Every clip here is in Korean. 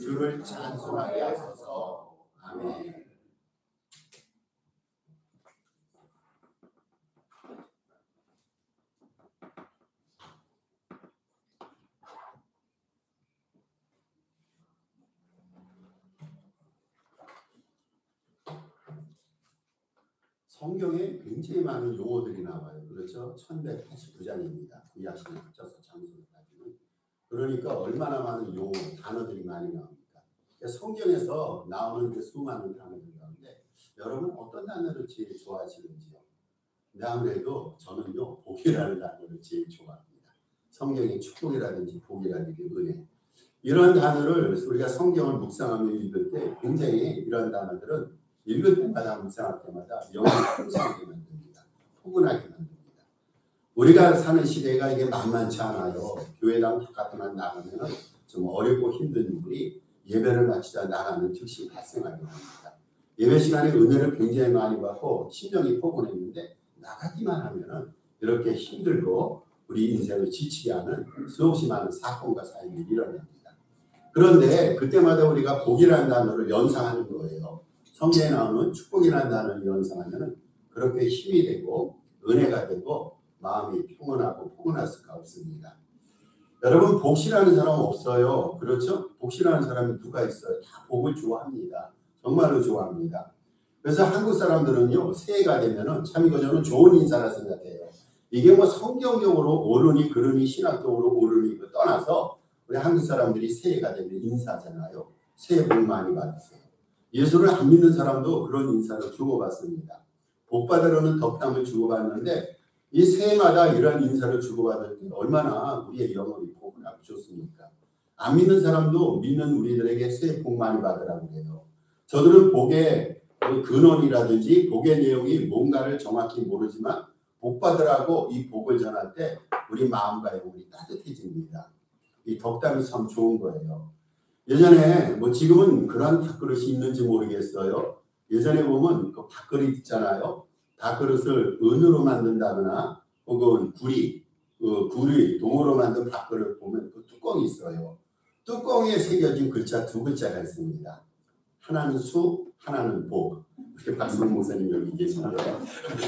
주를 찬송하게 하소서. 아멘. 성경에 굉장히 많은 용어들이 나와요. 그렇죠? 1189장입니다. 구약신약 합쳐서 장수까지는. 그러니까 얼마나 많은 용어, 단어들이 많이 나옵니까? 성경에서 나오는 그 수많은 단어들 가운데 여러분 어떤 단어를 제일 좋아하시는지요? 아무래도 저는요, 복이라는 단어를 제일 좋아합니다. 성경의 축복이라든지 복이라든지 은혜. 이런 단어를 우리가 성경을 묵상하며 읽을 때 굉장히 이런 단어들은 읽을 때마다 묵상할 때마다 영혼을 풍성하게 만듭니다. 포근하게 만듭니다. 우리가 사는 시대가 이게 만만치 않아요. 교회당 바깥에만 나가면 좀 어렵고 힘든 일들이 예배를 마치다 나가는 즉시 발생하게 됩니다. 예배 시간에 은혜를 굉장히 많이 받고 심령이 포근했는데 나가기만 하면 이렇게 힘들고 우리 인생을 지치게 하는 수없이 많은 사건과 사연이 일어납니다. 그런데 그때마다 우리가 복이라는 단어를 연상하는 거예요. 성경에 나오는 축복이라는 단어를 연상하면 그렇게 힘이 되고 은혜가 되고 마음이 평온하고 포근할 수가 없습니다. 여러분 복이라는 사람 없어요. 그렇죠? 복이라는 사람이 누가 있어요? 다 복을 좋아합니다. 정말로 좋아합니다. 그래서 한국 사람들은요, 새해가 되면은 참 이거 저는 좋은 인사라 생각해요. 이게 뭐 성경적으로 옳으니 그르니 신학적으로 옳으니 떠나서 우리 한국 사람들이 새해가 되면 인사잖아요. 새해 복 많이 받으세요. 예수를 안 믿는 사람도 그런 인사를 주고받습니다. 복 받으려는 덕담을 주고받는데 이 새해마다 이런 인사를 주고받을 때 얼마나 우리의 영혼이 포근하고 좋습니까? 안 믿는 사람도 믿는 우리들에게 새해 복 많이 받으라고 해요. 저들은 복의 근원이라든지 복의 내용이 뭔가를 정확히 모르지만 복 받으라고 이 복을 전할 때 우리 마음과 영혼이 따뜻해집니다. 이 덕담이 참 좋은 거예요. 예전에 뭐 지금은 그런 밥그릇이 있는지 모르겠어요. 예전에 보면 그 밥그릇 있잖아요. 밥그릇을 은으로 만든다거나 혹은 구리 동으로 만든 밥그릇 보면 그 뚜껑이 있어요. 뚜껑에 새겨진 글자 두 글자가 있습니다. 하나는 수, 하나는 복. 이렇게 박수홍 목사님 여기 계신데요.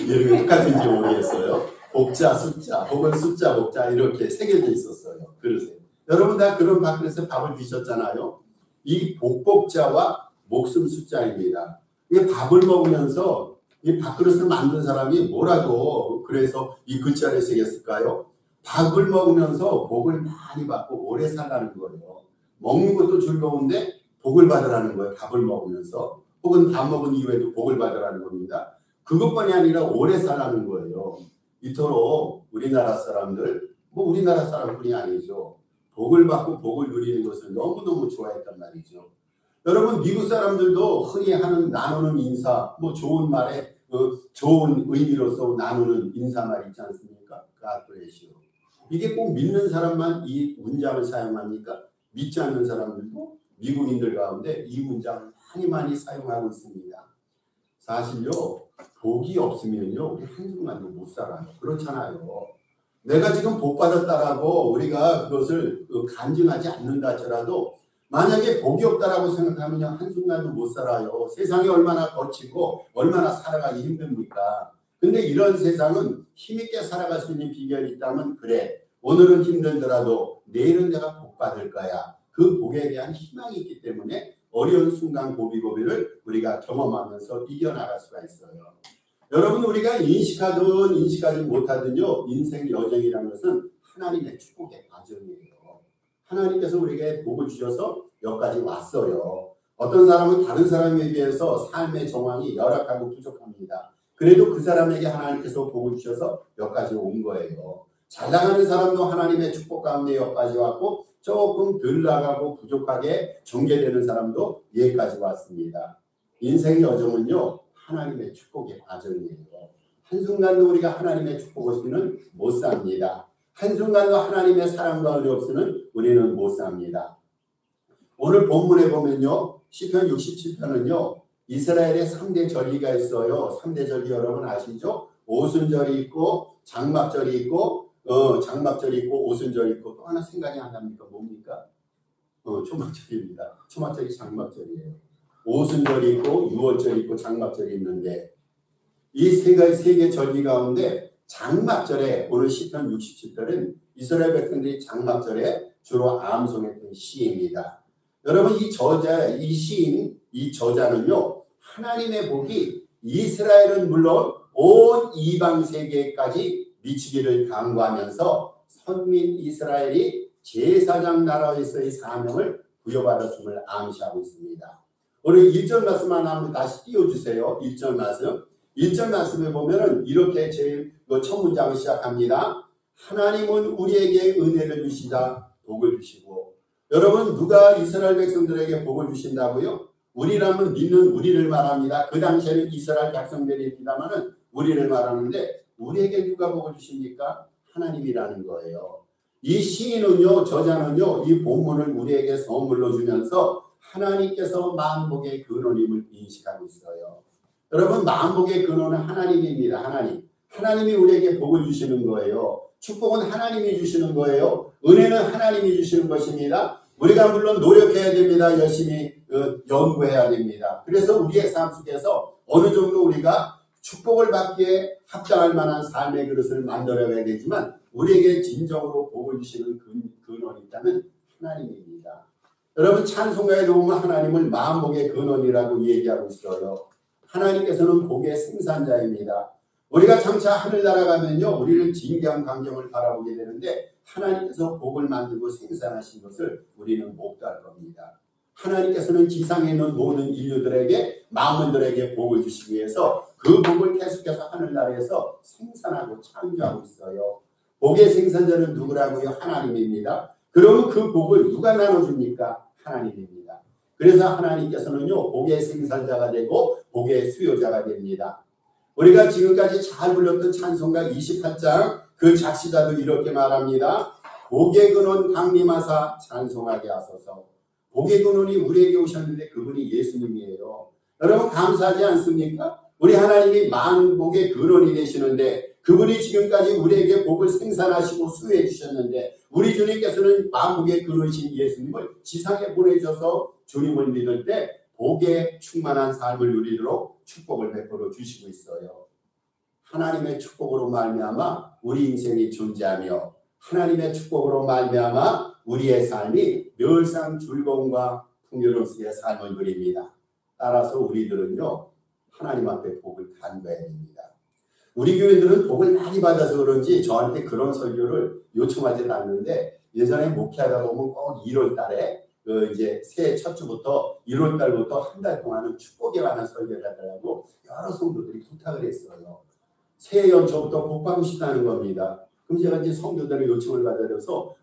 이렇게 똑같은지 모르겠어요. 복자, 숫자, 복은 숫자, 복자 이렇게 새겨져 있었어요. 그러세요. 여러분 다 그런 밥그릇에 밥을 드셨잖아요. 이 복복자와 목숨 숫자입니다. 이 밥을 먹으면서 이 밥그릇을 만든 사람이 뭐라고 그래서 이 글자를 새겼을까요? 밥을 먹으면서 복을 많이 받고 오래 살라는 거예요. 먹는 것도 즐거운데 복을 받으라는 거예요. 밥을 먹으면서 혹은 밥 먹은 이후에도 복을 받으라는 겁니다. 그것뿐이 아니라 오래 살라는 거예요. 이토록 우리나라 사람들, 뭐 우리나라 사람뿐이 아니죠. 복을 받고 복을 누리는 것을 너무너무 좋아했단 말이죠. 여러분 미국 사람들도 흔히 하는 나누는 인사, 뭐 좋은 말에 좋은 의미로서 나누는 인사말 있지 않습니까? God bless you. 이게 꼭 믿는 사람만 이 문장을 사용합니까? 믿지 않는 사람들도 미국인들 가운데 이 문장을 많이 사용하고 있습니다. 사실요 복이 없으면요 우리 한순간도 못 살아요. 그렇잖아요. 내가 지금 복 받았다라고 우리가 그것을 간증하지 않는다 하더라도 만약에 복이 없다라고 생각하면 한순간도 못 살아요. 세상이 얼마나 거치고 얼마나 살아가기 힘듭니까? 근데 이런 세상은 힘있게 살아갈 수 있는 비결이 있다면 그래. 오늘은 힘들더라도 내일은 내가 복 받을 거야. 그 복에 대한 희망이 있기 때문에 어려운 순간 고비고비를 우리가 경험하면서 이겨나갈 수가 있어요. 여러분 우리가 인식하든 인식하지 못하든요. 인생 여정이라는 것은 하나님의 축복의 과정이에요. 하나님께서 우리에게 복을 주셔서 여기까지 왔어요. 어떤 사람은 다른 사람에 비해서 삶의 정황이 열악하고 부족합니다. 그래도 그 사람에게 하나님께서 복을 주셔서 여기까지 온 거예요. 잘 나가는 사람도 하나님의 축복 가운데 여기까지 왔고 조금 덜 나가고 부족하게 전개되는 사람도 여기까지 왔습니다. 인생 여정은요. 하나님의 축복의 과정이에요. 한순간도 우리가 하나님의 축복 없이는 못 삽니다. 한순간도 하나님의 사랑과 은혜 없이는 우리는 못 삽니다. 오늘 본문에 보면요. 시편 67편은요. 이스라엘의 3대 절기가 있어요. 3대 절기 여러분 아시죠? 오순절이 있고 장막절이 있고 장막절이 있고 오순절이 있고 또 하나 생각이 안 납니까? 뭡니까? 초막절입니다. 초막절이 장막절이에요. 오순절이 있고 유월절이 있고 장막절이 있는데 이 세 개 절기 가운데 장막절에 오늘 시편 67절은 이스라엘 백성들이 장막절에 주로 암송했던 시입니다. 여러분 이 시인, 이 저자는요 하나님의 복이 이스라엘은 물론 온 이방 세계까지 미치기를 간구하면서 선민 이스라엘이 제사장 나라에서의 사명을 부여받았음을 암시하고 있습니다. 오늘 1절 말씀 하나 한번 다시 띄워주세요. 1절 말씀. 1절 말씀에 보면은 이렇게 제일 첫 문장을 시작합니다. 하나님은 우리에게 은혜를 주시다 복을 주시고. 여러분 누가 이스라엘 백성들에게 복을 주신다고요? 우리라면 믿는 우리를 말합니다. 그 당시에는 이스라엘 백성들입니다마는 우리를 말하는데 우리에게 누가 복을 주십니까? 하나님이라는 거예요. 이 시인은요, 저자는요, 이 본문을 우리에게 선물로 주면서 하나님께서 만복의 근원임을 인식하고 있어요. 여러분 만복의 근원은 하나님입니다. 하나님이 우리에게 복을 주시는 거예요. 축복은 하나님이 주시는 거예요. 은혜는 하나님이 주시는 것입니다. 우리가 물론 노력해야 됩니다. 열심히 연구해야 됩니다. 그래서 우리의 삶 속에서 어느 정도 우리가 축복을 받기에 합당할 만한 삶의 그릇을 만들어야 되지만 우리에게 진정으로 복을 주시는 근원이 있다면 하나님입니다. 여러분 찬송가에도 보면 하나님을 만복의 근원이라고 얘기하고 있어요. 하나님께서는 복의 생산자입니다. 우리가 장차 하늘나라 가면요 우리는 진귀한 광경을 바라보게 되는데 하나님께서 복을 만들고 생산하신 것을 우리는 목도할 겁니다. 하나님께서는 지상에 있는 모든 인류들에게 만민들에게 복을 주시기 위해서 그 복을 계속해서 하늘나라에서 생산하고 창조하고 있어요. 복의 생산자는 누구라고요? 하나님입니다. 그러면 그 복을 누가 나눠줍니까? 하나님입니다. 그래서 하나님께서는요 복의 생산자가 되고 복의 수요자가 됩니다. 우리가 지금까지 잘 불렀던 찬송가 28장 그 작시자도 이렇게 말합니다. 복의 근원 강림하사 찬송하게 하소서. 복의 근원이 우리에게 오셨는데 그분이 예수님이에요. 여러분 감사하지 않습니까? 우리 하나님이 만복의 근원이 되시는데 그분이 지금까지 우리에게 복을 생산하시고 수혜해 주셨는데 우리 주님께서는 만복의 근원이신 예수님을 지상에 보내셔서 주님을 믿을 때 복에 충만한 삶을 누리도록 축복을 베풀어 주시고 있어요. 하나님의 축복으로 말미암아 우리 인생이 존재하며 하나님의 축복으로 말미암아 우리의 삶이 늘상 즐거움과 풍요로운 삶을 누립니다. 따라서 우리들은요 하나님 앞에 복을 간구해야 됩니다. 우리 교회들은 복을 많이 받아서 그런지 저한테 그런 설교를 요청하지 않는데 예전에 목회하다 보면 꼭 1월 달에 이제 새해 첫 주부터 1월 달부터 한 달 동안은 축복에 관한 설교를 하더라고 여러 성도들이 부탁을 했어요. 새해 연초부터 복 받고 싶다는 겁니다. 그럼 제가 이제 성도들의 요청을 받아서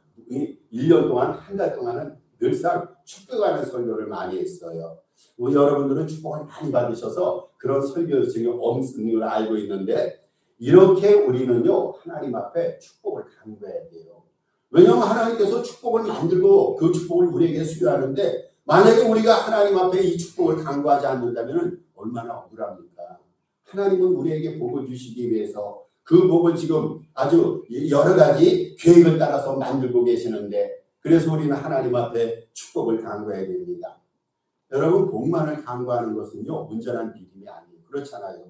1년 동안 한 달 동안은 늘상 축복에 관한 설교를 많이 했어요. 우리 여러분들은 축복을 많이 받으셔서 그런 설교 요청이 없는 걸 알고 있는데 이렇게 우리는요 하나님 앞에 축복을 간구해야 돼요. 왜냐하면 하나님께서 축복을 만들고 그 축복을 우리에게 수여하는데 만약에 우리가 하나님 앞에 이 축복을 간구하지 않는다면 얼마나 억울합니까? 하나님은 우리에게 복을 주시기 위해서 그 복을 지금 아주 여러 가지 계획을 따라서 만들고 계시는데 그래서 우리는 하나님 앞에 축복을 간구해야 됩니다. 여러분 복만을 간구하는 것은요 온전한 믿음이 아니에요. 그렇잖아요.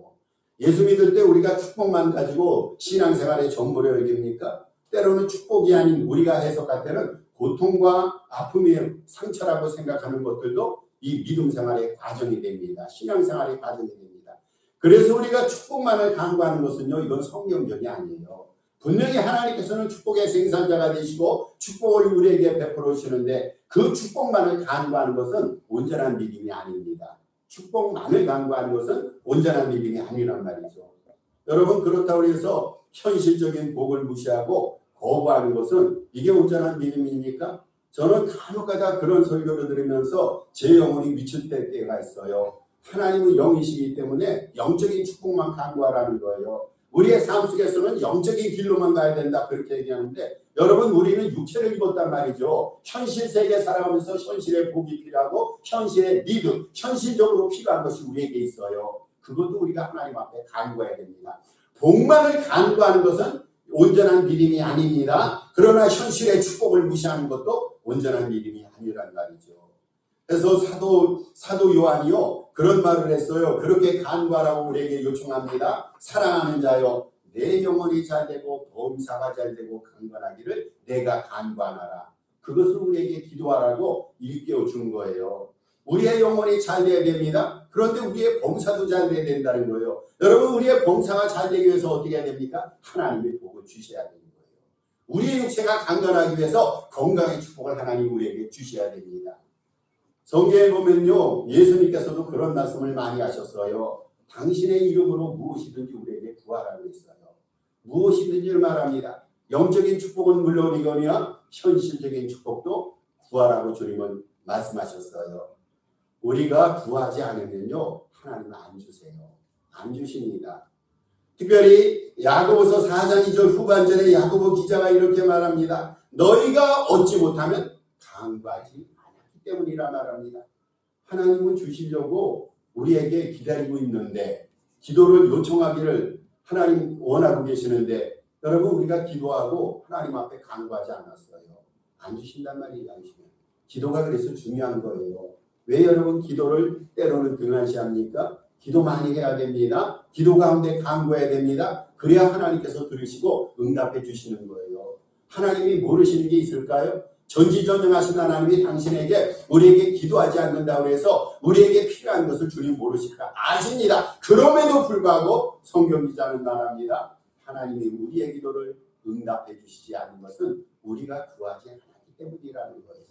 예수 믿을 때 우리가 축복만 가지고 신앙생활의 전부를 여깁니까? 때로는 축복이 아닌 우리가 해석할 때는 고통과 아픔의 상처라고 생각하는 것들도 이 믿음 생활의 과정이 됩니다. 신앙생활의 과정이 됩니다. 그래서 우리가 축복만을 간구하는 것은요 이건 성경적이 아니에요. 분명히 하나님께서는 축복의 생산자가 되시고 축복을 우리에게 베풀어 주시는데 그 축복만을 간구하는 것은 온전한 믿음이 아닙니다. 축복만을 간구하는 것은 온전한 믿음이 아니란 말이죠. 여러분 그렇다고 해서 현실적인 복을 무시하고 거부하는 것은 이게 온전한 믿음입니까? 저는 간혹가다 그런 설교를 들으면서 제 영혼이 미칠 때가 있어요. 하나님은 영이시기 때문에 영적인 축복만 간구하라는 거예요. 우리의 삶 속에서는 영적인 길로만 가야 된다 그렇게 얘기하는데 여러분 우리는 육체를 입었단 말이죠. 현실 세계에 살아가면서 현실의 복이 필요하고 현실의 믿음, 현실적으로 필요한 것이 우리에게 있어요. 그것도 우리가 하나님 앞에 간구해야 됩니다. 복만을 간구하는 것은 온전한 믿음이 아닙니다. 그러나 현실의 축복을 무시하는 것도 온전한 믿음이 아니란 말이죠. 그래서 사도 요한이요 그런 말을 했어요. 그렇게 간구하라고 우리에게 요청합니다. 사랑하는 자여 내 영혼이 잘되고 범사가 잘되고 강건하기를 내가 간구하노라. 그것을 우리에게 기도하라고 일깨워 준 거예요. 우리의 영혼이 잘 돼야 됩니다. 그런데 우리의 범사도 잘 돼야 된다는 거예요. 여러분 우리의 범사가 잘 되기 위해서 어떻게 해야 됩니까? 하나님의 복을 주셔야 되는 거예요. 우리의 육체가 강건하기 위해서 건강의 축복을 하나님 우리에게 주셔야 됩니다. 성경에 보면요 예수님께서도 그런 말씀을 많이 하셨어요. 당신의 이름으로 무엇이든지 우리에게 구하라고 했어요. 무엇이든지를 말합니다. 영적인 축복은 물론이거니와 현실적인 축복도 구하라고 주님은 말씀하셨어요. 우리가 구하지 않으면요 하나님은 안 주세요. 안 주십니다. 특별히 야고보서 4장 2절 후반절에 야고보 기자가 이렇게 말합니다. 너희가 얻지 못하면 간구하지 않았기 때문이라 말합니다. 하나님은 주시려고 우리에게 기다리고 있는데 기도를 요청하기를 하나님 원하고 계시는데 여러분 우리가 기도하고 하나님 앞에 간구하지 않았어요. 안 주신단 말이에요. 기도가 그래서 중요한 거예요. 왜 여러분 기도를 때로는 등한시합니까? 기도 많이 해야 됩니다. 기도 가운데 간구해야 됩니다. 그래야 하나님께서 들으시고 응답해 주시는 거예요. 하나님이 모르시는 게 있을까요? 전지전능하신 하나님이 당신에게 우리에게 기도하지 않는다고 해서 우리에게 필요한 것을 주님 모르실까? 아십니다. 그럼에도 불구하고 성경 기자는 말합니다. 하나님이 우리의 기도를 응답해 주시지 않는 것은 우리가 구하지 않았기 때문이라는 거예요.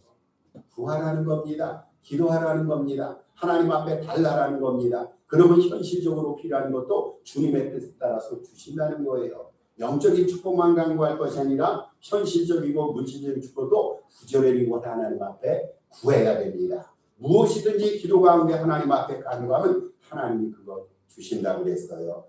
구하라는 겁니다. 기도하라는 겁니다. 하나님 앞에 달라라는 겁니다. 그러면 현실적으로 필요한 것도 주님의 뜻에 따라서 주신다는 거예요. 영적인 축복만 간구할 것이 아니라 현실적이고 물질적인 축복도 부지런히고 하나님 앞에 구해야 됩니다. 무엇이든지 기도 가운데 하나님 앞에 간구하면 하나님이 그거 주신다고 그랬어요.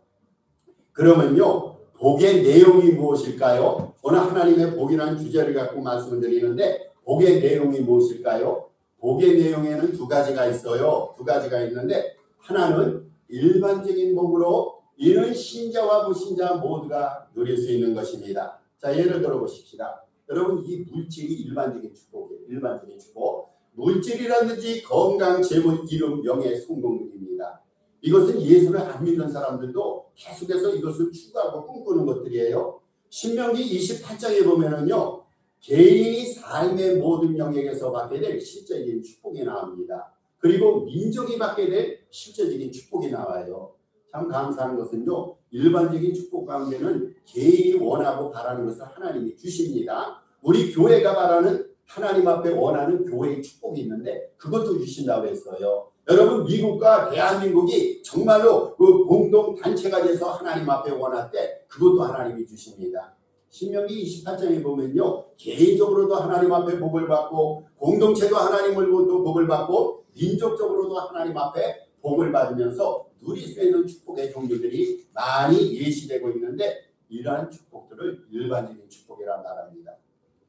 그러면요 복의 내용이 무엇일까요? 오늘 하나님의 복이라는 주제를 갖고 말씀을 드리는데 복의 내용이 무엇일까요? 복의 내용에는 두 가지가 있어요. 두 가지가 있는데 하나는 일반적인 복으로 이는 신자와 무신자 모두가 누릴 수 있는 것입니다. 자 예를 들어 보십시다. 여러분 이 물질이 일반적인 축복이에요. 일반적인 축복. 물질이라든지 건강, 재물, 이름, 명예, 성공 등입니다. 이것은 예수를 안 믿는 사람들도 계속해서 이것을 추구하고 꿈꾸는 것들이에요. 신명기 28장에 보면은요. 개인이 삶의 모든 영역에서 받게 될 실제적인 축복이 나옵니다. 그리고 민족이 받게 될 실제적인 축복이 나와요. 참 감사한 것은요. 일반적인 축복 가운데는 개인이 원하고 바라는 것을 하나님이 주십니다. 우리 교회가 바라는 하나님 앞에 원하는 교회의 축복이 있는데 그것도 주신다고 했어요. 여러분 미국과 대한민국이 정말로 그 공동단체가 돼서 하나님 앞에 원할 때 그것도 하나님이 주십니다. 신명기 28장에 보면요. 개인적으로도 하나님 앞에 복을 받고 공동체도 하나님으로부터 복을 받고 민족적으로도 하나님 앞에 복을 받으면서 누릴 수 있는 축복의 종류들이 많이 예시되고 있는데 이러한 축복들을 일반적인 축복이라 말합니다.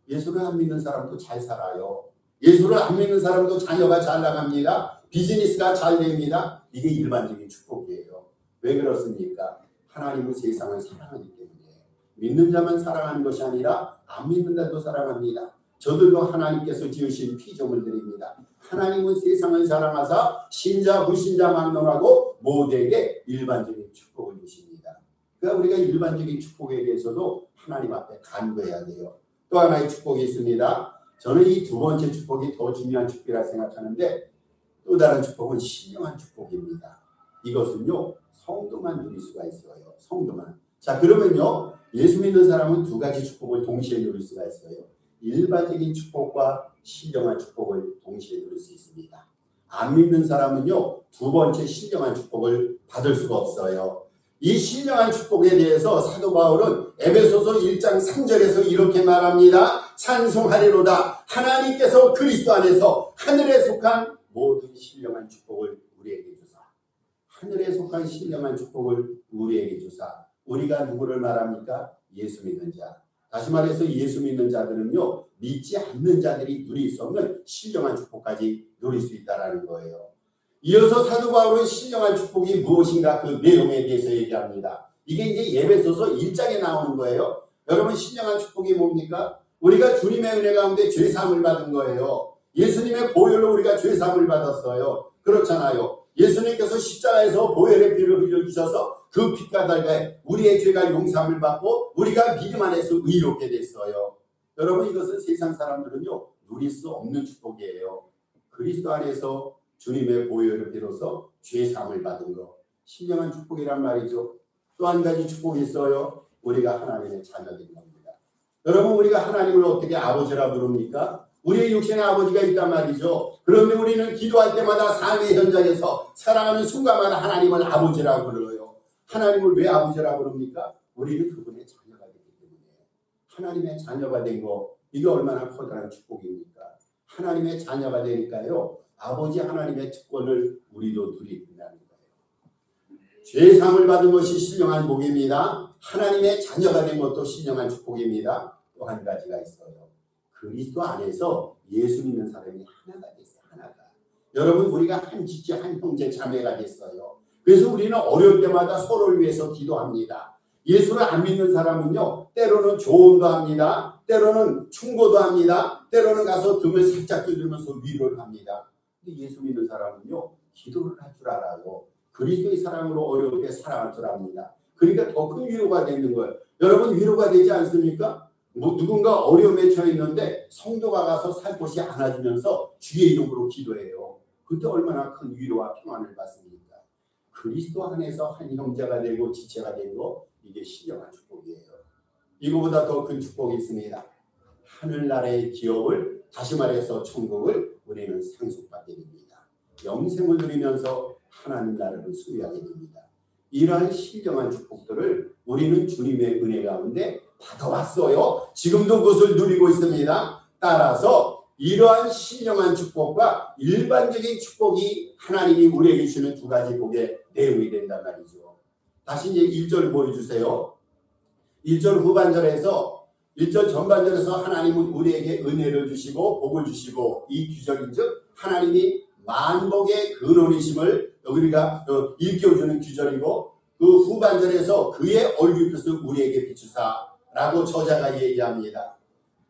예수를 안 믿는 사람도 잘 살아요. 예수를 안 믿는 사람도 자녀가 잘 나갑니다. 비즈니스가 잘 됩니다. 이게 일반적인 축복이에요. 왜 그렇습니까? 하나님은 세상을 사랑하기 때문에 믿는 자만 사랑하는 것이 아니라 안 믿는 자도 사랑합니다. 저들도 하나님께서 지으신 피조물들입니다. 하나님은 세상을 사랑하사 신자 불신자 막론하고 모두에게 일반적인 축복을 주십니다. 그러니까 우리가 일반적인 축복에 대해서도 하나님 앞에 간구해야 돼요. 또 하나의 축복이 있습니다. 저는 이 두 번째 축복이 더 중요한 축복이라 생각하는데 또 다른 축복은 신령한 축복입니다. 이것은요 성도만 누릴 수가 있어요. 성도만. 자 그러면요 예수 믿는 사람은 두 가지 축복을 동시에 누릴 수가 있어요. 일반적인 축복과 신령한 축복을 동시에 누릴 수 있습니다. 안 믿는 사람은요 두 번째 신령한 축복을 받을 수가 없어요. 이 신령한 축복에 대해서 사도 바울은 에베소서 1장 3절에서 이렇게 말합니다. 찬송하리로다 하나님께서 그리스도 안에서 하늘에 속한 모든 신령한 축복을 우리에게 주사. 하늘에 속한 신령한 축복을 우리에게 주사. 우리가 누구를 말합니까? 예수 믿는 자. 다시 말해서 예수 믿는 자들은요 믿지 않는 자들이 누릴 수 없는 신령한 축복까지 누릴 수 있다는 거예요. 이어서 사도 바울은 신령한 축복이 무엇인가 그 내용에 대해서 얘기합니다. 이게 이제 에베소서 1장에 나오는 거예요. 여러분 신령한 축복이 뭡니까? 우리가 주님의 은혜 가운데 죄사함을 받은 거예요. 예수님의 보혈로 우리가 죄사함을 받았어요. 그렇잖아요. 예수님께서 십자가에서 보혈의 피를 흘려주셔서 그 피가 달가에 우리의 죄가 용서함을 받고 우리가 믿음 안에서 의롭게 됐어요. 여러분 이것은 세상 사람들은요 누릴 수 없는 축복이에요. 그리스도 안에서 주님의 보혈을 비로소 죄사함을 받은 것, 신령한 축복이란 말이죠. 또 한 가지 축복이 있어요. 우리가 하나님의 자녀된 겁니다. 여러분 우리가 하나님을 어떻게 아버지라 부릅니까? 우리의 육신의 아버지가 있단 말이죠. 그런데 우리는 기도할 때마다 삶의 현장에서 살아가는 순간마다 하나님을 아버지라고 불러요. 하나님을 왜 아버지라고 부릅니까? 우리는 그분의 자녀가 되기 때문에. 하나님의 자녀가 된 거, 이게 얼마나 커다란 축복입니까? 하나님의 자녀가 되니까요 아버지 하나님의 특권을 우리도 누리게 된다는 거예요. 죄사함을 받은 것이 신령한 복입니다. 하나님의 자녀가 된 것도 신령한 축복입니다. 또 한 가지가 있어요. 그리스도 안에서 예수 믿는 사람이 하나가 됐어요. 하나가. 여러분 우리가 한 지체 한 형제 자매가 됐어요. 그래서 우리는 어려울 때마다 서로를 위해서 기도합니다. 예수를 안 믿는 사람은요 때로는 조언도 합니다. 때로는 충고도 합니다. 때로는 가서 등을 살짝 두드리면서 위로를 합니다. 근데 예수 믿는 사람은요 기도를 할 줄 알아요. 그리스도의 사랑으로 어려울 때 사랑할 줄 압니다. 그러니까 더 큰 위로가 되는 거예요. 여러분 위로가 되지 않습니까? 누군가 어려움에 처해 있는데 성도가 가서 살포시 안아주면서 주의 이름으로 기도해요. 그때 얼마나 큰 위로와 평안을 받습니까? 그리스도 안에서 한 형제가 되고 지체가 되고 이게 신령한 축복이에요. 이거보다 더 큰 축복이 있습니다. 하늘나라의 기업을, 다시 말해서 천국을 우리는 상속받게 됩니다. 영생을 누리면서 하나님 나라를 소유하게 됩니다. 이러한 신령한 축복들을 우리는 주님의 은혜 가운데 받아왔어요. 지금도 그것을 누리고 있습니다. 따라서 이러한 신령한 축복과 일반적인 축복이 하나님이 우리에게 주시는 두 가지 복의 내용이 된단 말이죠. 다시 이제 1절 보여주세요. 1절 후반절에서 1절 전반절에서 하나님은 우리에게 은혜를 주시고 복을 주시고 이 규절인즉 하나님이 만복의 근원이심을 우리가 일깨워주는 규절이고 그 후반절에서 그의 얼굴빛을 우리에게 비추사라고 저자가 얘기합니다.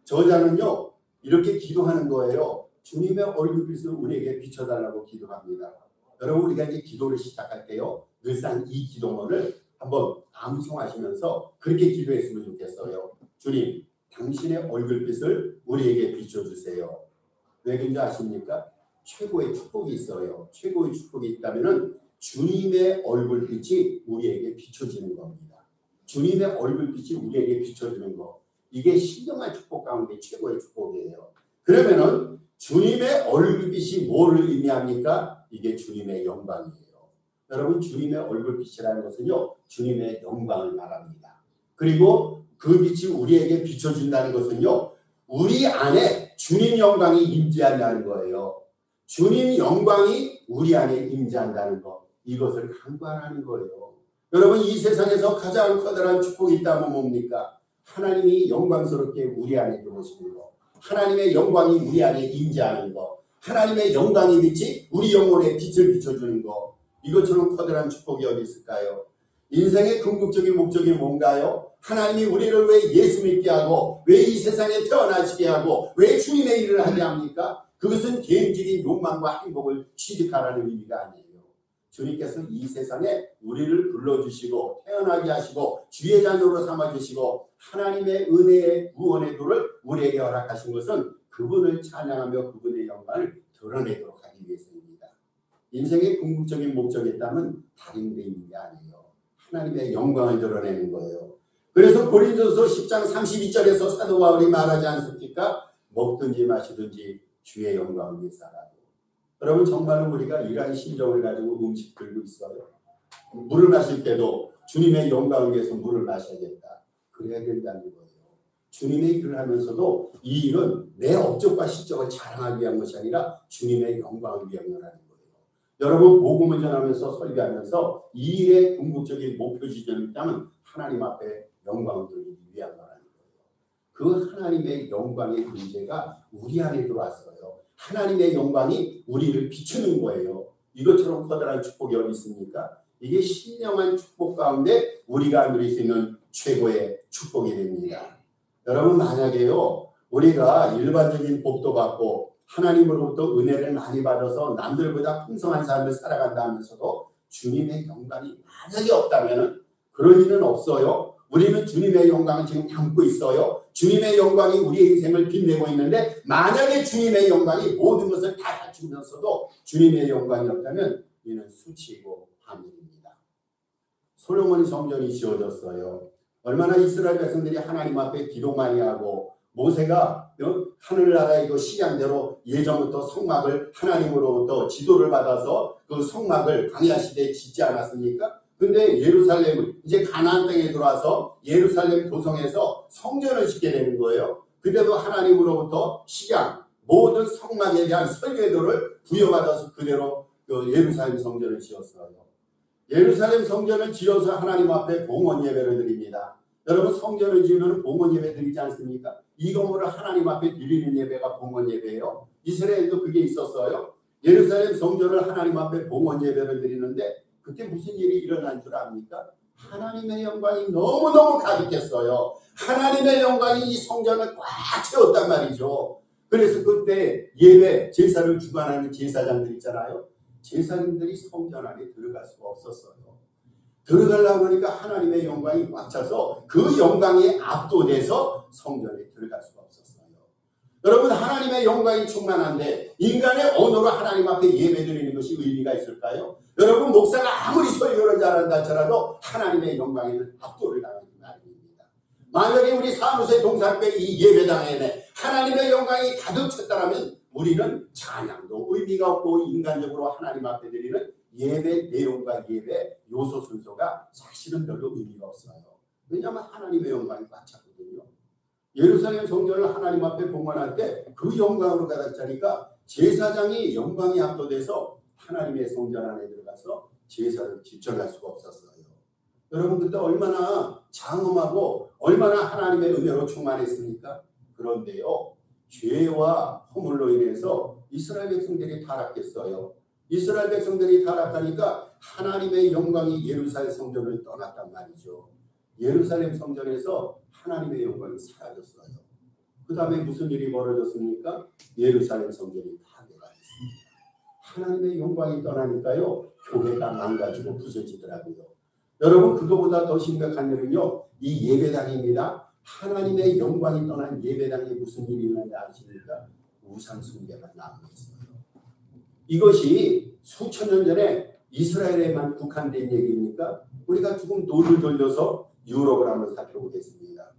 저자는요 이렇게 기도하는 거예요. 주님의 얼굴빛을 우리에게 비춰달라고 기도합니다. 여러분 우리가 이제 기도를 시작할 때요 늘상 이 기도문을 한번 암송하시면서 그렇게 기도했으면 좋겠어요. 주님 당신의 얼굴빛을 우리에게 비춰주세요. 왜 그런지 아십니까? 최고의 축복이 있어요. 최고의 축복이 있다면 주님의 얼굴빛이 우리에게 비춰지는 겁니다. 주님의 얼굴빛이 우리에게 비춰지는 거. 이게 신령한 축복 가운데 최고의 축복이에요. 그러면은 주님의 얼굴빛이 뭐를 의미합니까? 이게 주님의 영광이에요. 여러분 주님의 얼굴빛이라는 것은요. 주님의 영광을 말합니다. 그리고 그 빛이 우리에게 비춰준다는 것은요. 우리 안에 주님 영광이 임재한다는 거예요. 주님 영광이 우리 안에 임재한다는 것. 이것을 간과하는 거예요. 여러분 이 세상에서 가장 커다란 축복이 있다면 뭡니까? 하나님이 영광스럽게 우리 안에 들어오시는 것. 하나님의 영광이 우리 안에 임재하는 것. 하나님의 영광이 빛이 우리 영혼에 빛을 비춰주는 것. 이것처럼 커다란 축복이 어디 있을까요? 인생의 궁극적인 목적이 뭔가요? 하나님이 우리를 왜 예수 믿게 하고 왜 이 세상에 태어나시게 하고 왜 주님의 일을 하게 합니까? 그것은 개인적인 욕망과 행복을 취득하라는 의미가 아니에요. 주님께서 이 세상에 우리를 불러주시고 태어나게 하시고 주의 자녀로 삼아주시고 하나님의 은혜의 구원의 도를 우리에게 허락하신 것은 그분을 찬양하며 그분의 영광을 드러내도록 하기 위해서입니다. 인생의 궁극적인 목적이 있다면 다른 데 있는 게 아니에요. 하나님의 영광을 드러내는 거예요. 그래서 고린도서 10장 32절에서 사도 바울이 말하지 않습니까? 먹든지 마시든지 주의 영광을 위해서 하라고. 여러분 정말로 우리가 이러한 심정을 가지고 음식 들고 있어요. 물을 마실 때도 주님의 영광을 위해서 물을 마셔야겠다. 그래야 된다는 거예요. 주님의 일을 하면서도 이 일은 내 업적과 실적을 자랑하기 위한 것이 아니라 주님의 영광을 위한 거라는 거예요. 여러분 복음을 전하면서 설교하면서 이 일의 궁극적인 목표 지점이 있다면 하나님 앞에 영광을 돌리기 위한 거라는 거예요. 그 하나님의 영광의 존재가 우리 안에 들어왔어요. 하나님의 영광이 우리를 비추는 거예요. 이것처럼 커다란 축복이 어디 있습니까? 이게 신령한 축복 가운데 우리가 누릴 수 있는 최고의 축복이 됩니다. 여러분 만약에요 우리가 일반적인 복도 받고 하나님으로부터 은혜를 많이 받아서 남들보다 풍성한 삶을 살아간다 하면서도 주님의 영광이 만약에 없다면 그럴 일은 없어요. 우리는 주님의 영광을 지금 담고 있어요. 주님의 영광이 우리의 인생을 빛내고 있는데 만약에 주님의 영광이 모든 것을 다 갖추면서도 주님의 영광이 없다면 이는 수치이고 파멸입니다. 솔로몬이 성전이 지어졌어요. 얼마나 이스라엘 백성들이 하나님 앞에 기도 많이 하고 모세가 하늘나라의 그 식양대로 예전부터 성막을 하나님으로부터 지도를 받아서 그 성막을 광야 시대에 짓지 않았습니까? 근데 예루살렘을 이제 가나안 땅에 들어와서 예루살렘 도성에서 성전을 짓게 되는 거예요. 그때도 하나님으로부터 식양 모든 성막에 대한 설계도를 부여받아서 그대로 그 예루살렘 성전을 지었어요. 예루살렘 성전을 지어서 하나님 앞에 봉헌 예배를 드립니다. 여러분 성전을 지으면 봉헌 예배 드리지 않습니까? 이 건물을 하나님 앞에 드리는 예배가 봉헌 예배예요. 이스라엘도 그게 있었어요. 예루살렘 성전을 하나님 앞에 봉헌 예배를 드리는데 그때 무슨 일이 일어난 줄 압니까? 하나님의 영광이 너무너무 가득했어요. 하나님의 영광이 이 성전을 꽉 채웠단 말이죠. 그래서 그때 예배 제사를 주관하는 제사장들 있잖아요. 제사장들이 성전 안에 들어갈 수가 없었어요. 들어가려고 하니까 하나님의 영광이 꽉 차서 그 영광에 압도돼서 성전에 들어갈 수가 없었어요. 여러분 하나님의 영광이 충만한데 인간의 언어로 하나님 앞에 예배드리는 것이 의미가 있을까요? 여러분 목사가 아무리 설교를 잘한다 하더라도 하나님의 영광에는 압도를 당하는 말입니다. 만약에 우리 사무소의 동산교회 이 예배당에 하나님의 영광이 가득 찼다면 우리는 찬양도 의미가 없고 인간적으로 하나님 앞에 드리는 예배 내용과 예배 요소 순서가 사실은 별로 의미가 없어요. 왜냐하면 하나님의 영광이 꽉 찼거든요. 예루살렘 성전을 하나님 앞에 봉헌할 때 그 영광으로 가득 차니까 제사장이 영광이 압도돼서 하나님의 성전 안에 들어가서 제사를 집전할 수가 없었어요. 여러분 그때 얼마나 장엄하고 얼마나 하나님의 은혜로 충만했습니까? 그런데요 죄와 허물로 인해서 이스라엘 백성들이 타락했어요. 이스라엘 백성들이 타락하니까 하나님의 영광이 예루살렘 성전을 떠났단 말이죠. 예루살렘 성전에서 하나님의 영광이 사라졌어요. 그 다음에 무슨 일이 벌어졌습니까? 예루살렘 성전이 파괴가 됐습니다. 하나님의 영광이 떠나니까요 교회가 망가지고 부서지더라고요. 여러분 그거보다 더 심각한 일은요 이 예배당입니다. 하나님의 영광이 떠난 예배당에 무슨 일이 있는지 아십니까? 우상 숭배가 나오고 있어요. 이것이 수천 년 전에 이스라엘에만 국한된 얘기입니까? 우리가 조금 돈을 돌려서 유럽을 한번 살펴보겠습니다.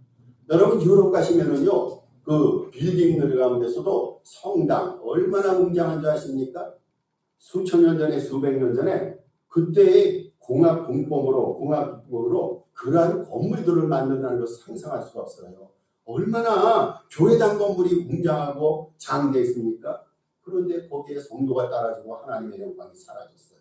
여러분 유럽 가시면은요 그 빌딩들 가운데서도 성당 얼마나 웅장한 줄 아십니까? 수천 년 전에 수백 년 전에 그때의 공학공법으로 그러한 건물들을 만든다는 것을 상상할 수가 없어요. 얼마나 교회당 건물이 웅장하고 장대했습니까? 그런데 거기에 성도가 따라지고 하나님의 영광이 사라졌어요.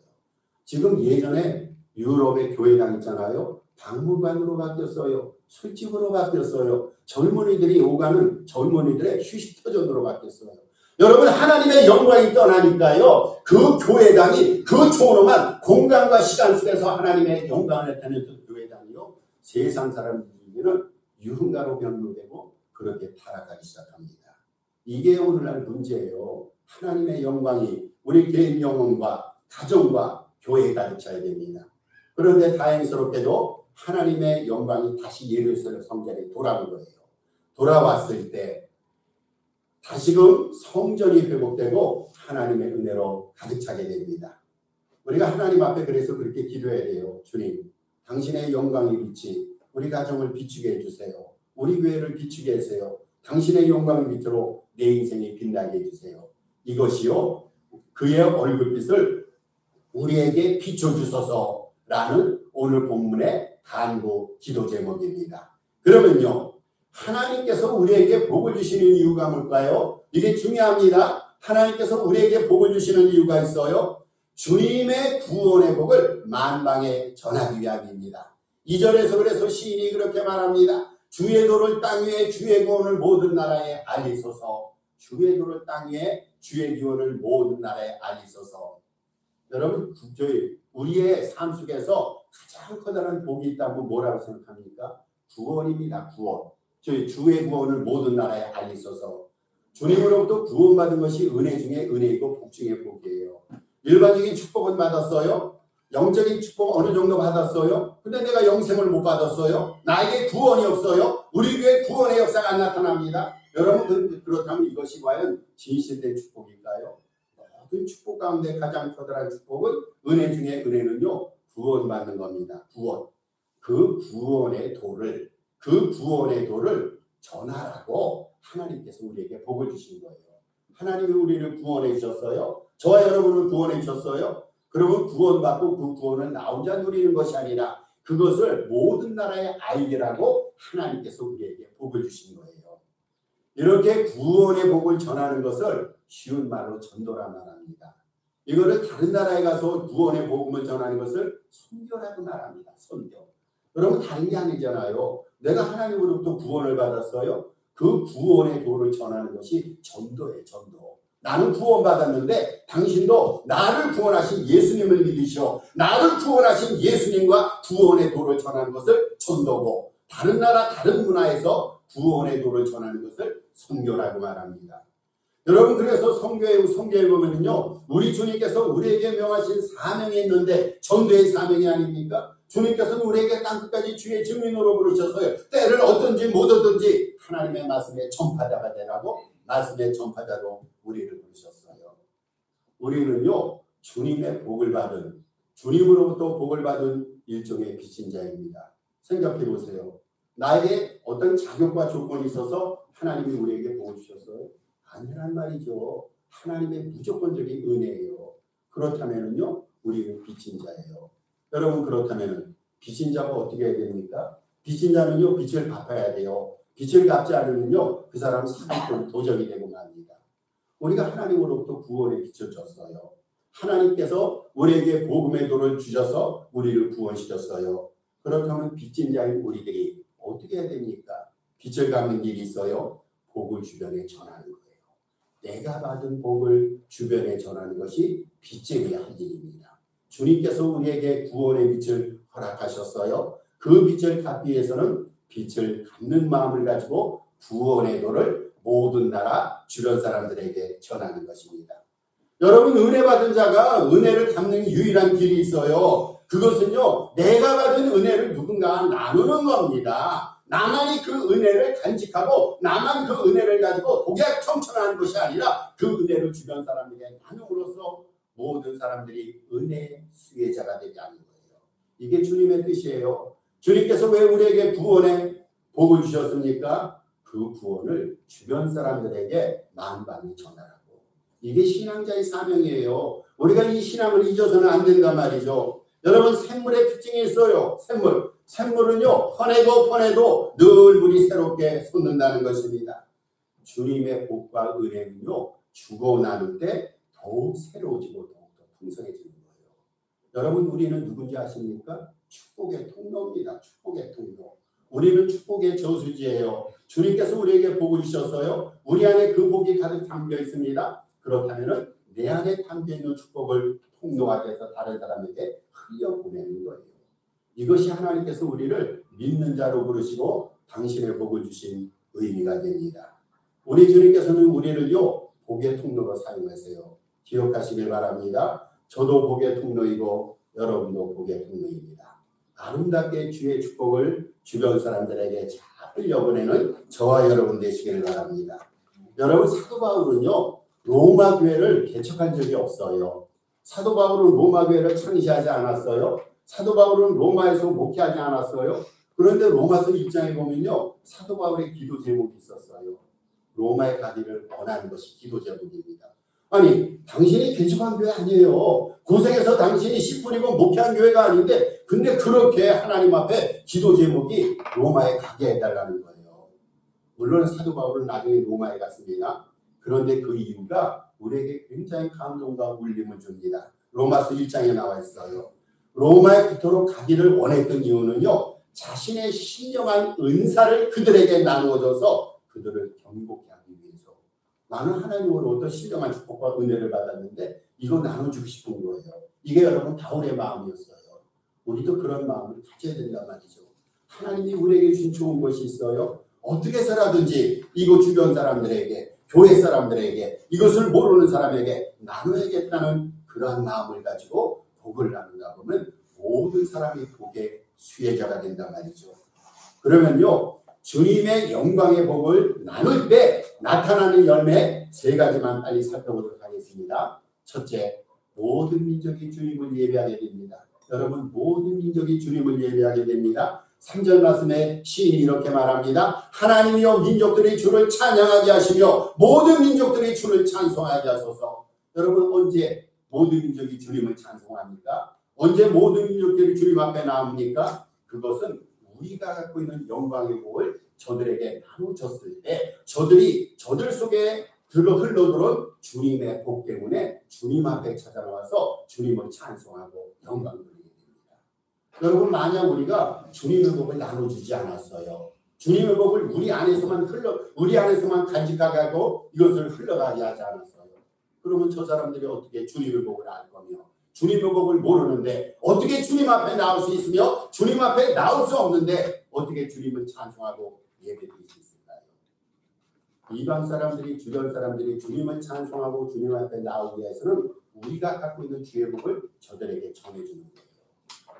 지금 예전에 유럽의 교회당 있잖아요. 박물관으로 바뀌었어요. 술집으로 바뀌었어요. 젊은이들이 오가는 젊은이들의 휴식터전으로 바뀌었어요. 여러분 하나님의 영광이 떠나니까요. 그 교회당이 그 초롱한 공간과 시간 속에서 하나님의 영광을 나타내는 교회당이요. 세상 사람들에게는 유흥가로 변모되고 그렇게 타락하기 시작합니다. 이게 오늘날 문제예요. 하나님의 영광이 우리 개인 영혼과 가정과 교회에 가득 차야 됩니다. 그런데 다행스럽게도 하나님의 영광이 다시 예루살렘 성전에 돌아온 거예요. 돌아왔을 때 다시금 성전이 회복되고 하나님의 은혜로 가득 차게 됩니다. 우리가 하나님 앞에 그래서 그렇게 기도해야 돼요. 주님, 당신의 영광의 빛이 우리 가정을 비추게 해주세요. 우리 교회를 비추게 해주세요. 당신의 영광의 빛으로 내 인생이 빛나게 해주세요. 이것이요 그의 얼굴빛을 우리에게 비춰주소서라는 오늘 본문의 간구 기도 제목입니다. 그러면요 하나님께서 우리에게 복을 주시는 이유가 뭘까요? 이게 중요합니다. 하나님께서 우리에게 복을 주시는 이유가 있어요. 주님의 구원의 복을 만방에 전하기 위함입니다. 2절에서 그래서 시인이 그렇게 말합니다. 주의 도를 땅 위에 주의 구원을 모든 나라에 알리소서. 주의 도를 땅 위에 주의 구원을 모든 나라에 알리소서. 여러분 우리의 삶 속에서 가장 커다란 복이 있다고 뭐라고 생각합니까? 구원입니다. 구원. 저희 주의 구원을 모든 나라에 알리소서. 주님으로부터 구원받은 것이 은혜 중에 은혜이고 복 중에 복이에요. 일반적인 축복은 받았어요. 영적인 축복 어느 정도 받았어요. 근데 내가 영생을 못 받았어요. 나에게 구원이 없어요. 우리 교회 구원의 역사가 안 나타납니다. 여러분 그렇다면 이것이 과연 진실된 축복일까요? 모든 축복 가운데 가장 커다란 축복은 은혜 중에 은혜는요, 구원받는 겁니다. 구원. 그 구원의 도를 전하라고 하나님께서 우리에게 복을 주신 거예요. 하나님이 우리를 구원해 주셨어요. 저와 여러분을 구원해 주셨어요. 그러면 구원받고 그 구원을 나 혼자 누리는 것이 아니라 그것을 모든 나라에 알리라고 하나님께서 우리에게 복을 주신 거예요. 이렇게 구원의 복을 전하는 것을 쉬운 말로 전도라 말합니다. 이거를 다른 나라에 가서 구원의 복음을 전하는 것을 선교라고 말합니다. 선교. 여러분 다른 게 아니잖아요. 내가 하나님으로부터 구원을 받았어요. 그 구원의 도를 전하는 것이 전도예요. 전도. 나는 구원받았는데 당신도 나를 구원하신 예수님을 믿으시오. 나를 구원하신 예수님과 구원의 도를 전하는 것을 전도고, 다른 나라 다른 문화에서 구원의 도를 전하는 것을 선교라고 말합니다. 여러분 그래서 선교에 보면요, 우리 주님께서 우리에게 명하신 사명이 있는데 전도의 사명이 아닙니까? 주님께서는 우리에게 땅끝까지 주의 증인으로 부르셨어요. 때를 얻든지 못 얻든지 하나님의 말씀의 전파자가 되라고, 말씀의 전파자로 우리를 부르셨어요. 우리는요, 주님의 복을 받은, 주님으로부터 복을 받은 일종의 빚진 자입니다. 생각해 보세요. 나에게 어떤 자격과 조건이 있어서 하나님이 우리에게 복을 주셨어요? 아니란 말이죠. 하나님의 무조건적인 은혜예요. 그렇다면요, 우리는 빚진 자예요. 여러분 그렇다면 빚진 자가 어떻게 해야 됩니까? 빚진 자는요, 빚을 갚아야 돼요. 빚을 갚지 않으면요, 그 사람 사기꾼 도적이 되고 맙니다. 우리가 하나님으로부터 구원의 빚을 졌어요. 하나님께서 우리에게 복음의 도를 주셔서 우리를 구원시켰어요. 그렇다면 빚진 자인 우리들이 어떻게 해야 됩니까? 빚을 갚는 일이 있어요. 복을 주변에 전하는 거예요. 내가 받은 복을 주변에 전하는 것이 빚쟁이의 할 일입니다. 주님께서 우리에게 구원의 빚을 허락하셨어요. 그 빚을 갚기 위해서는 빚을 갚는 마음을 가지고 구원의 도를 모든 나라 주변 사람들에게 전하는 것입니다. 여러분 은혜 받은 자가 은혜를 갚는 유일한 길이 있어요. 그것은요, 내가 받은 은혜를 누군가 나누는 겁니다. 나만이 그 은혜를 간직하고 나만 그 은혜를 가지고 독약청천하는 것이 아니라 그 은혜를 주변 사람에게 나눔으로써 모든 사람들이 은혜의 수혜자가 되게 하는 거예요. 이게 주님의 뜻이에요. 주님께서 왜 우리에게 구원의 복을 주셨습니까? 그 구원을 주변 사람들에게 만방히 전하라고. 이게 신앙자의 사명이에요. 우리가 이 신앙을 잊어서는 안 된단 말이죠. 여러분 샘물의 특징이 있어요. 샘물은요, 퍼내도 늘 물이 새롭게 솟는다는 것입니다. 주님의 복과 은혜는요, 주고 나눌 때 더욱 새로워지고 더욱더 풍성해지는 거예요. 여러분 우리는 누군지 아십니까? 축복의 통로입니다. 축복의 통로. 우리는 축복의 저수지예요. 주님께서 우리에게 복을 주셨어요. 우리 안에 그 복이 가득 담겨 있습니다. 그렇다면 내 안에 담겨 있는 축복을 통로화돼서 다른 사람에게 흘려보내는 거예요. 이것이 하나님께서 우리를 믿는 자로 부르시고 당신의 복을 주신 의미가 됩니다. 우리 주님께서는 우리를요, 복의 통로로 사용하세요. 기억하시길 바랍니다. 저도 복의 통로이고 여러분도 복의 통로입니다. 아름답게 주의 축복을 주변 사람들에게 잘 흘려보내는 저와 여러분 되시기를 바랍니다. 여러분 사도 바울은요, 로마 교회를 개척한 적이 없어요. 사도 바울은 로마 교회를 창시하지 않았어요. 사도 바울은 로마에서 목회하지 않았어요. 그런데 로마서 1장에 보면요, 사도 바울의 기도 제목이 있었어요. 로마에 가기를 원하는 것이 기도 제목입니다. 아니 당신이 개척한 교회 아니에요. 고생해서 당신이 10분이고 목회한 교회가 아닌데 근데 그렇게 하나님 앞에 기도 제목이 로마에 가게 해달라는 거예요. 물론 사도 바울은 나중에 로마에 갔습니다. 그런데 그 이유가 우리에게 굉장히 감동과 울림을 줍니다. 로마서 1장에 나와 있어요. 로마에 그토록 가기를 원했던 이유는요, 자신의 신령한 은사를 그들에게 나누어줘서 그들을 경고케 하기 위해서. 나는 하나님으로부터 신령한 축복과 은혜를 받았는데 이거 나눠주고 싶은 거예요. 이게 여러분 바울의 마음이었어요. 우리도 그런 마음을 가져야 된단 말이죠. 하나님이 우리에게 주신 좋은 것이 있어요. 어떻게 해서라든지 이곳 주변 사람들에게, 교회 사람들에게, 이것을 모르는 사람에게 나눠야겠다는 그러한 마음을 가지고 복을 나누다 보면 모든 사람이 복의 수혜자가 된단 말이죠. 그러면요, 주님의 영광의 복을 나눌 때 나타나는 열매 세 가지만 빨리 살펴보도록 하겠습니다. 첫째, 모든 민족이 주님을 예배하게 됩니다. 여러분, 모든 민족이 주님을 예배하게 됩니다. 3절 말씀에 시인이 이렇게 말합니다. 하나님이여 민족들이 주를 찬양하게 하시며 모든 민족들이 주를 찬송하게 하소서. 여러분, 언제 모든 민족이 주님을 찬송합니까? 언제 모든 민족들이 주님 앞에 나옵니까? 그것은 우리가 갖고 있는 영광의 복을 저들에게 나눠줬을 때 저들 속에 흘러들어온 주님의 복 때문에 주님 앞에 찾아나와서 주님을 찬송하고 영광 돌리게 됩니다. 여러분, 만약 우리가 주님의 복을 나눠주지 않았어요. 주님의 복을 우리 안에서만 간직하게 하고 이것을 흘러가게 하지 않았어요. 그러면 저 사람들이 어떻게 주님의 복을 알 거며 주님의 복을 모르는데 어떻게 주님 앞에 나올 수 있으며 주님 앞에 나올 수 없는데 어떻게 주님을 찬송하고 예배드릴 수 있을까요? 이방 사람들이, 주변 사람들이 주님을 찬송하고 주님 앞에 나오기 위해서는 우리가 갖고 있는 주의 복을 저들에게 전해주는 거예요.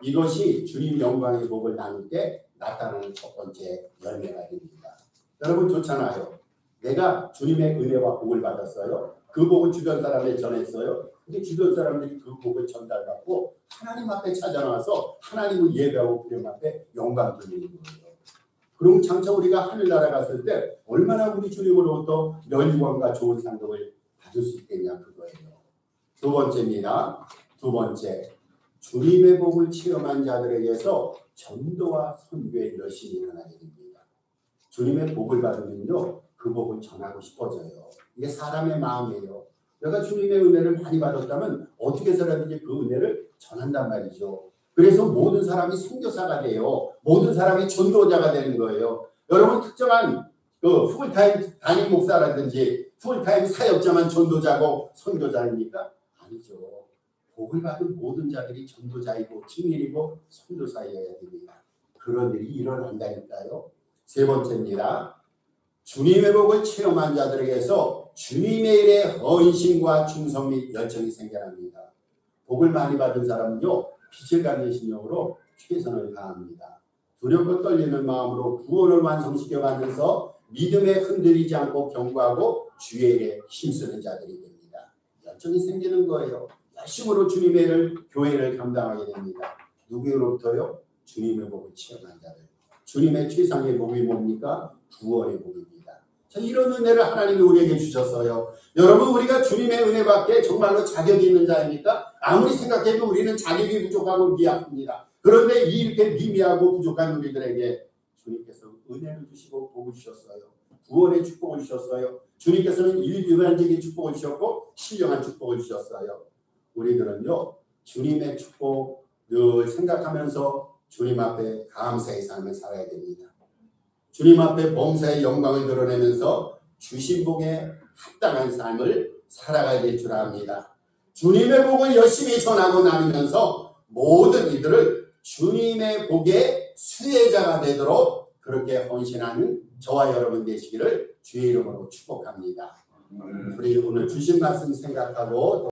이것이 주님 영광의 복을 나눌 때 나타나는 첫 번째 열매가 됩니다. 여러분, 좋잖아요. 내가 주님의 은혜와 복을 받았어요. 그 복을 주변 사람에 전했어요. 근데 주변 사람들이 그 복을 전달받고 하나님 앞에 찾아나와서 하나님을 예배하고 그분 앞에 영광 돌리는 거예요. 그럼 장차 우리가 하늘나라 갔을 때 얼마나 우리 주님으로부터 면류관과 좋은 상급을 받을 수 있겠냐, 그거예요. 두 번째입니다. 두 번째, 주님의 복을 체험한 자들에게서 전도와 선교의 열심이 일어나게 됩니다. 주님의 복을 받으면요, 그 복을 전하고 싶어져요. 이게 사람의 마음이에요. 내가 주님의 은혜를 많이 받았다면 어떻게 해서라든지 그 은혜를 전한단 말이죠. 그래서 모든 사람이 선교사가 돼요. 모든 사람이 전도자가 되는 거예요. 여러분, 특정한 풀타임 담임 목사라든지 풀타임 사역자만 전도자고 선교자입니까? 아니죠. 복을 받은 모든 자들이 전도자이고 증인이고 선교사여야 됩니다. 그런 일이 일어난다니까요. 세 번째입니다. 주님의 복을 체험한 자들에게서 주님의 일에 헌신과 충성 및 열정이 생겨납니다. 복을 많이 받은 사람은요, 빛을 갖는 신령으로 최선을 다합니다. 두렵고 떨리는 마음으로 구원을 완성시켜가면서 믿음에 흔들리지 않고 경고하고 주의 일에 힘쓰는 자들이 됩니다. 열정이 생기는 거예요. 열심으로 주님의 일을, 교회를 감당하게 됩니다. 누구로부터요? 주님의 복을 체험한 자들. 주님의 최상의 복이 뭡니까? 구원의 복입니다. 자, 이런 은혜를 하나님이 우리에게 주셨어요. 여러분, 우리가 주님의 은혜밖에 정말로 자격이 있는 자입니까? 아무리 생각해도 우리는 자격이 부족하고 미약합니다. 그런데 이렇게 미미하고 부족한 우리들에게 주님께서 은혜를 주시고 복을 주셨어요. 구원의 축복을 주셨어요. 주님께서는 일반적인 축복을 주셨고 신령한 축복을 주셨어요. 우리들은요, 주님의 축복 늘 생각하면서 주님 앞에 감사의 삶을 살아야 됩니다. 주님 앞에 범사의 영광을 드러내면서 주신 복에 합당한 삶을 살아가야 될 줄 압니다. 주님의 복을 열심히 전하고 나누면서 모든 이들을 주님의 복의 수혜자가 되도록 그렇게 헌신하는 저와 여러분 되시기를 주의 이름으로 축복합니다. 우리 오늘 주신 말씀 생각하고